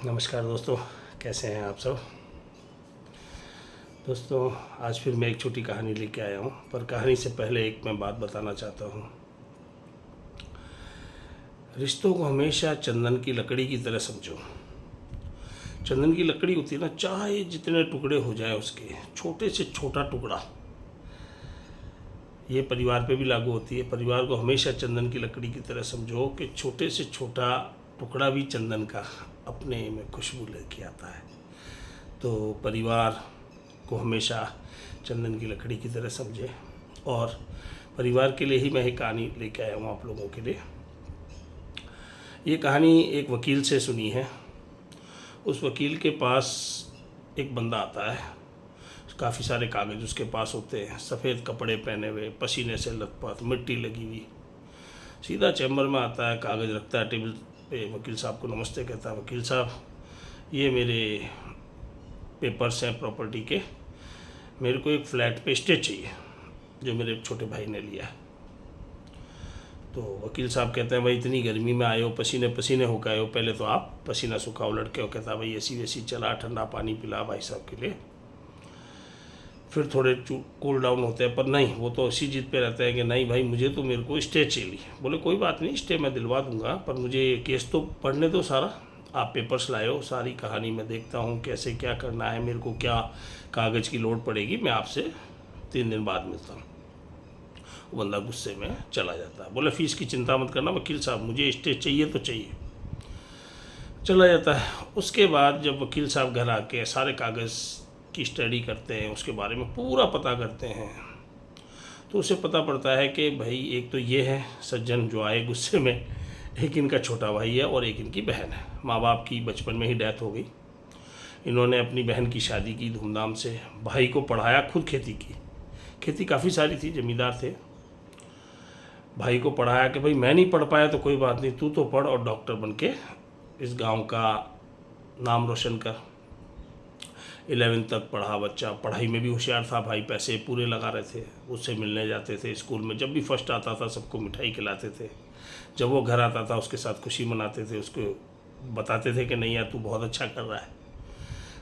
नमस्कार दोस्तों, कैसे हैं आप सब। दोस्तों, आज फिर मैं एक छोटी कहानी लेके आया हूँ, पर कहानी से पहले एक मैं बात बताना चाहता हूँ। रिश्तों को हमेशा चंदन की लकड़ी की तरह समझो। चंदन की लकड़ी होती है ना, चाहे जितने टुकड़े हो जाए उसके, छोटे से छोटा टुकड़ा, ये परिवार पे भी लागू होती है। परिवार को हमेशा चंदन की लकड़ी की तरह समझो कि छोटे से छोटा टुकड़ा भी चंदन का अपने में खुशबू लेके आता है। तो परिवार को हमेशा चंदन की लकड़ी की तरह समझे, और परिवार के लिए ही मैं एक कहानी लेके आया हूँ आप लोगों के लिए। ये कहानी एक वकील से सुनी है। उस वकील के पास एक बंदा आता है, काफ़ी सारे कागज़ उसके पास होते हैं, सफ़ेद कपड़े पहने हुए, पसीने से लथपथ, मिट्टी लगी हुई। सीधा चैम्बर में आता है, कागज़ रखता है टेबल पे, वकील साहब को नमस्ते कहता है। वकील साहब, ये मेरे पेपर्स हैं प्रॉपर्टी के, मेरे को एक फ्लैट पे स्टे चाहिए जो मेरे छोटे भाई ने लिया है। तो वकील साहब कहते हैं, भाई इतनी गर्मी में आए हो, पसीने पसीने होकर आए हो, पहले तो आप पसीना सुखाओ। लड़के हो कहता है, भाई ऐसी वैसी चला, ठंडा पानी पिला भाई साहब के लिए, फिर थोड़े कूल डाउन होते हैं। पर नहीं, वो तो इसी जिद पे रहता है कि नहीं भाई, मुझे तो मेरे को स्टे चाहिए। बोले कोई बात नहीं, स्टे मैं दिलवा दूंगा, पर मुझे केस तो पढ़ने दो सारा। आप पेपर्स लाए हो, सारी कहानी मैं देखता हूँ, कैसे क्या करना है, मेरे को क्या कागज़ की लोड पड़ेगी, मैं आपसे 3 दिन बाद मिलता हूँ। वो बंदा गुस्से में चला जाता है। बोले फीस की चिंता मत करना वकील साहब, मुझे स्टे चाहिए तो चाहिए। चला जाता है। उसके बाद जब वकील साहब घर आके सारे कागज़ की स्टडी करते हैं, उसके बारे में पूरा पता करते हैं, तो उसे पता पड़ता है कि भाई एक तो ये है सज्जन जो आए गुस्से में, एक इनका छोटा भाई है और एक इनकी बहन है। माँ बाप की बचपन में ही डेथ हो गई। इन्होंने अपनी बहन की शादी की धूमधाम से, भाई को पढ़ाया, खुद खेती की, खेती काफ़ी सारी थी, ज़मींदार थे। भाई को पढ़ाया कि भाई मैं नहीं पढ़ पाया तो कोई बात नहीं, तू तो पढ़ और डॉक्टर बन के इस गांव का नाम रोशन कर। 11वीं तक पढ़ा बच्चा, पढ़ाई में भी होशियार था भाई, पैसे पूरे लगा रहे थे। उससे मिलने जाते थे स्कूल में, जब भी फर्स्ट आता था सबको मिठाई खिलाते थे। जब वो घर आता था उसके साथ खुशी मनाते थे, उसको बताते थे कि नहीं यार तू बहुत अच्छा कर रहा है।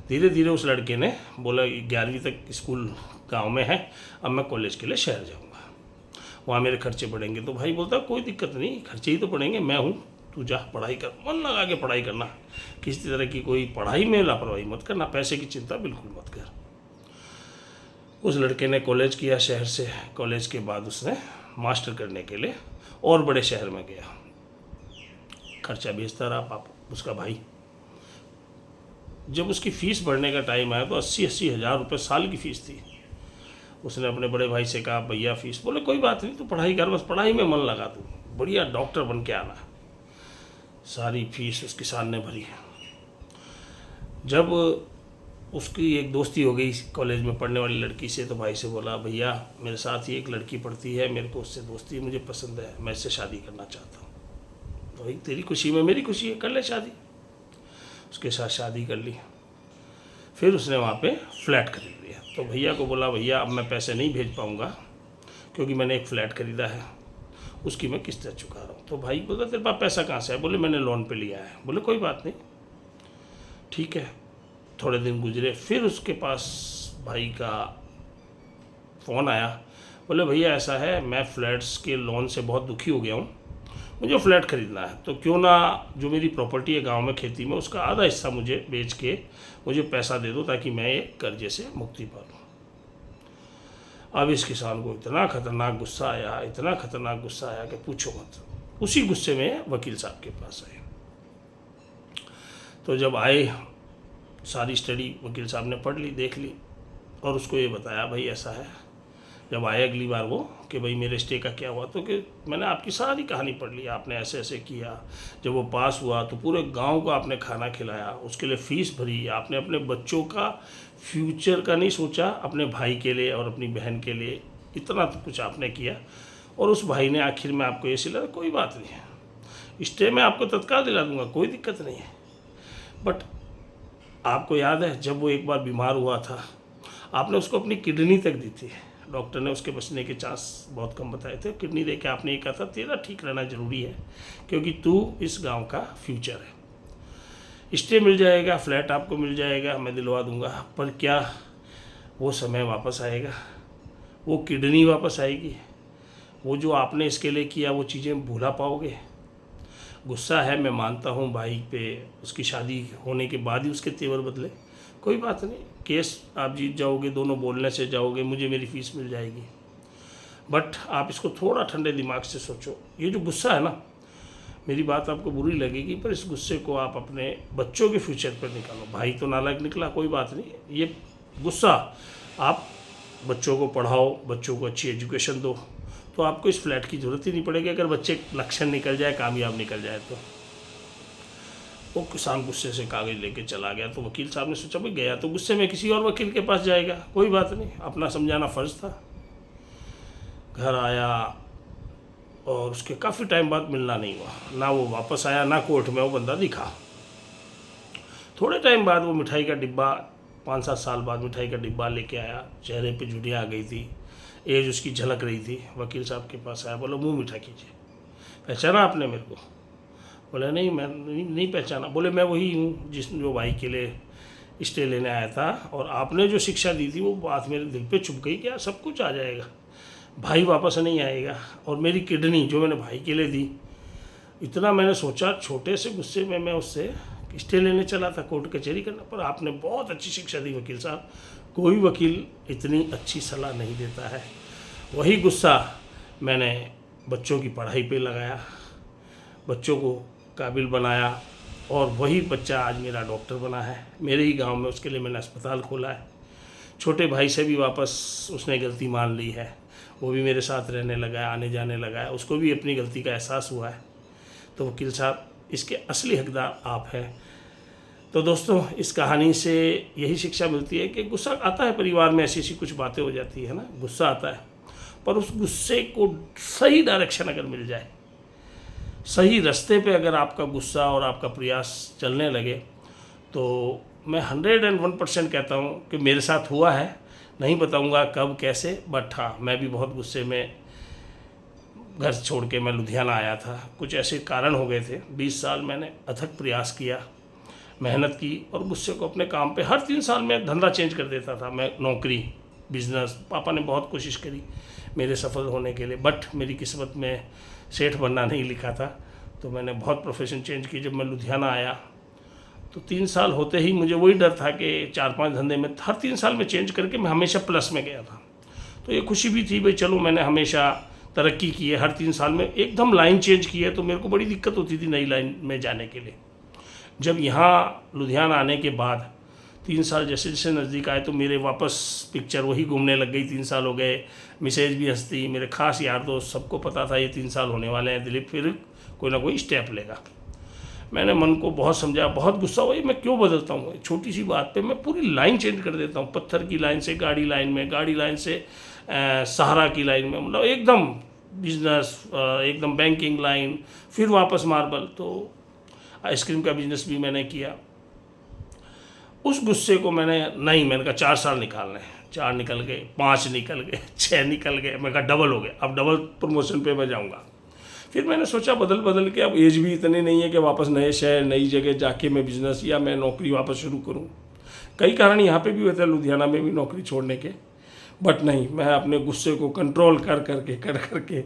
धीरे धीरे उस लड़के ने बोला 11वीं तक स्कूल गाँव में है, अब मैं कॉलेज के लिए शहर जाऊँगा, वहाँ मेरे खर्चे पड़ेंगे। तो भाई बोलता कोई दिक्कत नहीं, खर्चे ही तो पड़ेंगे, मैं हूँ, तू जा पढ़ाई कर, मन लगा के पढ़ाई करना, किसी तरह की कोई पढ़ाई में लापरवाही मत करना, पैसे की चिंता बिल्कुल मत कर। उस लड़के ने कॉलेज किया शहर से। कॉलेज के बाद उसने मास्टर करने के लिए और बड़े शहर में गया। खर्चा भेजता रहा पापा उसका भाई। जब उसकी फ़ीस भरने का टाइम आया तो 80-80 हज़ार रुपये साल की फ़ीस थी। उसने अपने बड़े भाई से कहा भैया फ़ीस। बोले कोई बात नहीं, तू पढ़ाई कर, बस पढ़ाई में मन लगा, तू बढ़िया डॉक्टर बन के आना। सारी फीस उस किसान ने भरी। जब उसकी एक दोस्ती हो गई कॉलेज में पढ़ने वाली लड़की से, तो भाई से बोला भैया मेरे साथ ही एक लड़की पढ़ती है, मेरे को उससे दोस्ती है, मुझे पसंद है, मैं इससे शादी करना चाहता हूँ। तो भाई तेरी खुशी में मेरी खुशी है, कर ले शादी। उसके साथ शादी कर ली। फिर उसने वहाँ पे फ्लैट खरीद लिया। तो भैया को बोला भैया अब मैं पैसे नहीं भेज पाऊँगा क्योंकि मैंने एक फ़्लैट ख़रीदा है, उसकी मैं किस्त चुका रहा हूँ। तो भाई बोला तेरे पास पैसा कहाँ से है? बोले मैंने लोन पे लिया है। बोले कोई बात नहीं, ठीक है। थोड़े दिन गुजरे, फिर उसके पास भाई का फ़ोन आया। बोले भैया ऐसा है, मैं फ़्लैट्स के लोन से बहुत दुखी हो गया हूँ, मुझे फ़्लैट ख़रीदना है, तो क्यों ना जो मेरी प्रॉपर्टी है गांव में खेती में, उसका आधा हिस्सा मुझे बेच के मुझे पैसा दे दो ताकि मैं ये कर्जे से मुक्ति पा लूँ। अब इस किसान को इतना खतरनाक गुस्सा आया, इतना खतरनाक गुस्सा आया कि पूछो मत। उसी गुस्से में वकील साहब के पास आए। तो जब आए, सारी स्टडी वकील साहब ने पढ़ ली, देख ली, और उसको ये बताया भाई ऐसा है। जब आए अगली बार वो कि भाई मेरे स्टे का क्या हुआ, तो कि मैंने आपकी सारी कहानी पढ़ ली, आपने ऐसे ऐसे किया, जब वो पास हुआ तो पूरे गांव को आपने खाना खिलाया, उसके लिए फ़ीस भरी, आपने अपने बच्चों का फ्यूचर का नहीं सोचा, अपने भाई के लिए और अपनी बहन के लिए इतना तो कुछ आपने किया, और उस भाई ने आखिर में आपको ये सिला। कोई बात नहीं है, स्टे में आपको तत्काल दिला दूंगा, कोई दिक्कत नहीं है। बट आपको याद है जब वो एक बार बीमार हुआ था, आपने उसको अपनी किडनी तक दी थी। डॉक्टर ने उसके बचने के चांस बहुत कम बताए थे। किडनी दे के आपने ये कहा था तेरा ठीक रहना ज़रूरी है क्योंकि तू इस गांव का फ्यूचर है। स्टे मिल जाएगा, फ्लैट आपको मिल जाएगा, मैं दिलवा दूंगा, पर क्या वो समय वापस आएगा? वो किडनी वापस आएगी? वो जो आपने इसके लिए किया वो चीज़ें भूला पाओगे? गुस्सा है, मैं मानता हूँ भाई पे, उसकी शादी होने के बाद ही उसके तेवर बदले, कोई बात नहीं, केस आप जीत जाओगे, दोनों बोलने से जाओगे, मुझे मेरी फीस मिल जाएगी। बट आप इसको थोड़ा ठंडे दिमाग से सोचो। ये जो गुस्सा है ना, मेरी बात आपको बुरी लगेगी, पर इस गुस्से को आप अपने बच्चों के फ्यूचर पर निकालो। भाई तो नालायक निकला, कोई बात नहीं, ये गुस्सा आप बच्चों को पढ़ाओ, बच्चों को अच्छी एजुकेशन दो, तो आपको इस फ्लैट की ज़रूरत ही नहीं पड़ेगी। अगर बच्चे लक्षण निकल जाए, कामयाब निकल जाए तो। वो किसान गुस्से से कागज़ लेके चला गया, तो वकील साहब ने सोचा भाई गया तो गुस्से में किसी और वकील के पास जाएगा, कोई बात नहीं, अपना समझाना फ़र्ज़ था। घर आया और उसके काफ़ी टाइम बाद मिलना नहीं हुआ, ना वो वापस आया, ना कोर्ट में वो बंदा दिखा। थोड़े टाइम बाद वो मिठाई का डिब्बा, 5-7 साल बाद मिठाई का डिब्बा लेके आया, चेहरे पे झुर्रियाँ आ गई थी, एज उसकी झलक रही थी। वकील साहब के पास आया, बोला मुंह मीठा कीजिए, पहचाना आपने मेरे को? बोला नहीं, मैं नहीं पहचाना। बोले मैं वही हूँ जो भाई के लिए स्टे लेने आया था, और आपने जो शिक्षा दी थी वो बात मेरे दिल पे चुभ गई, क्या सब कुछ आ जाएगा, भाई वापस नहीं आएगा, और मेरी किडनी जो मैंने भाई के लिए दी, इतना मैंने सोचा, छोटे से गुस्से में मैं उससे स्टे लेने चला था, कोर्ट कचहरी करना, पर आपने बहुत अच्छी शिक्षा दी वकील साहब, कोई वकील इतनी अच्छी सलाह नहीं देता है। वही गुस्सा मैंने बच्चों की पढ़ाई पे लगाया, बच्चों को काबिल बनाया, और वही बच्चा आज मेरा डॉक्टर बना है मेरे ही गांव में, उसके लिए मैंने अस्पताल खोला है। छोटे भाई से भी वापस उसने गलती मान ली है, वो भी मेरे साथ रहने लगा है, आने जाने लगा है, उसको भी अपनी गलती का एहसास हुआ है। तो वकील साहब, इसके असली हकदार आप हैं। तो दोस्तों, इस कहानी से यही शिक्षा मिलती है कि गुस्सा आता है परिवार में, ऐसी ऐसी कुछ बातें हो जाती है ना, गुस्सा आता है, पर उस गुस्से को सही डायरेक्शन अगर मिल जाए, सही रास्ते पे अगर आपका गुस्सा और आपका प्रयास चलने लगे, तो मैं 101% कहता हूँ कि मेरे साथ हुआ है। नहीं बताऊँगा कब कैसे, बट हाँ, मैं भी बहुत गुस्से में घर छोड़ के मैं लुधियाना आया था, कुछ ऐसे कारण हो गए थे। 20 साल मैंने अथक प्रयास किया, मेहनत की, और गुस्से को अपने काम पे, हर 3 साल में धंधा चेंज कर देता था मैं, नौकरी, बिजनेस। पापा ने बहुत कोशिश करी मेरे सफल होने के लिए, बट मेरी किस्मत में सेठ बनना नहीं लिखा था, तो मैंने बहुत प्रोफेशन चेंज की। जब मैं लुधियाना आया तो 3 साल होते ही मुझे वही डर था कि 4-5 धंधे में हर 3 साल में चेंज करके मैं हमेशा प्लस में गया था। तो ये खुशी भी थी भाई, चलो मैंने हमेशा तरक्की की है, हर 3 साल में एकदम लाइन चेंज की है, तो मेरे को बड़ी दिक्कत होती थी नई लाइन में जाने के लिए। जब यहाँ लुधियाना आने के बाद 3 साल जैसे जैसे नज़दीक आए, तो मेरे वापस पिक्चर वही घूमने लग गई। 3 साल हो गए, मिसेज भी हंसती, मेरे खास यार दोस्त, सबको पता था ये 3 साल होने वाले हैं, दिलीप फिर कोई ना कोई स्टेप लेगा। मैंने मन को बहुत समझा, बहुत गुस्सा हुआ, मैं क्यों बदलता हूँ, छोटी सी बात पे मैं पूरी लाइन चेंज कर देता हूँ, पत्थर की लाइन से गाड़ी लाइन में, गाड़ी लाइन से सहारा की लाइन में, मतलब एकदम बिजनेस, एकदम बैंकिंग लाइन, फिर वापस मार्बल। तो आइसक्रीम का बिजनेस भी मैंने किया। उस गुस्से को मैंने कहा 4 साल निकालने हैं, 4 निकल गए, 5 निकल गए, 6 निकल गए, मैं कहा डबल हो गए, अब डबल प्रमोशन पे मैं जाऊँगा। फिर मैंने सोचा बदल के, अब एज भी इतनी नहीं है कि वापस नए शहर, नई जगह जाके मैं बिज़नेस या मैं नौकरी वापस शुरू करूं। कई कारण यहाँ पे भी हुए थे लुधियाना में भी नौकरी छोड़ने के, बट नहीं, मैं अपने गुस्से को कंट्रोल कर करके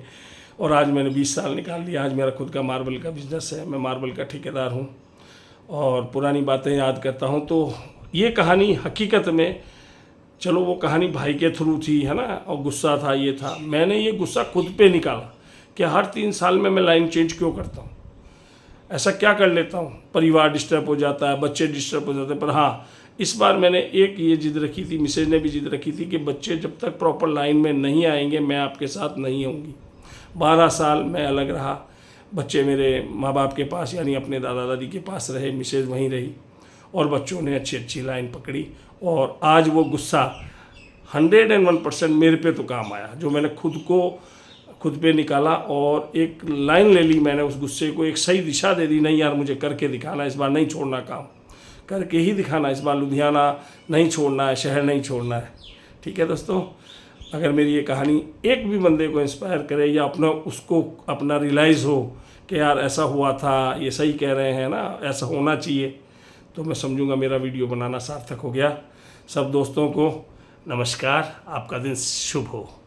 और आज मैंने 20 साल निकाल लिया। आज मेरा खुद का मार्बल का बिज़नेस है, मैं मार्बल का ठेकेदार हूँ, और पुरानी बातें याद करता हूँ। तो ये कहानी हकीकत में, चलो वो कहानी भाई के थ्रू थी, है ना, और गुस्सा था, ये था, मैंने ये गुस्सा खुद पे निकाला कि हर 3 साल में मैं लाइन चेंज क्यों करता हूँ, ऐसा क्या कर लेता हूँ, परिवार डिस्टर्ब हो जाता है, बच्चे डिस्टर्ब हो जाते हैं। पर हाँ, इस बार मैंने एक ये जिद रखी थी, मिसेज ने भी जिद रखी थी कि बच्चे जब तक प्रॉपर लाइन में नहीं आएंगे, मैं आपके साथ नहीं आऊँगी। 12 साल मैं अलग रहा, बच्चे मेरे माँ बाप के पास यानी अपने दादा दादी के पास रहे, मिसेज वहीं रही, और बच्चों ने अच्छी लाइन पकड़ी, और आज वो गुस्सा 101% मेरे पे तो काम आया, जो मैंने खुद पे निकाला और एक लाइन ले ली मैंने, उस गुस्से को एक सही दिशा दे दी। नहीं यार, मुझे करके दिखाना, इस बार नहीं छोड़ना काम, करके ही दिखाना, इस बार लुधियाना नहीं छोड़ना है, शहर नहीं छोड़ना है। ठीक है दोस्तों, अगर मेरी ये कहानी एक भी बंदे को इंस्पायर करे, या उसको अपना रियलाइज़ हो कि यार ऐसा हुआ था, ये सही कह रहे हैं ना, ऐसा होना चाहिए, तो मैं समझूंगा मेरा वीडियो बनाना सार्थक हो गया। सब दोस्तों को नमस्कार, आपका दिन शुभ हो।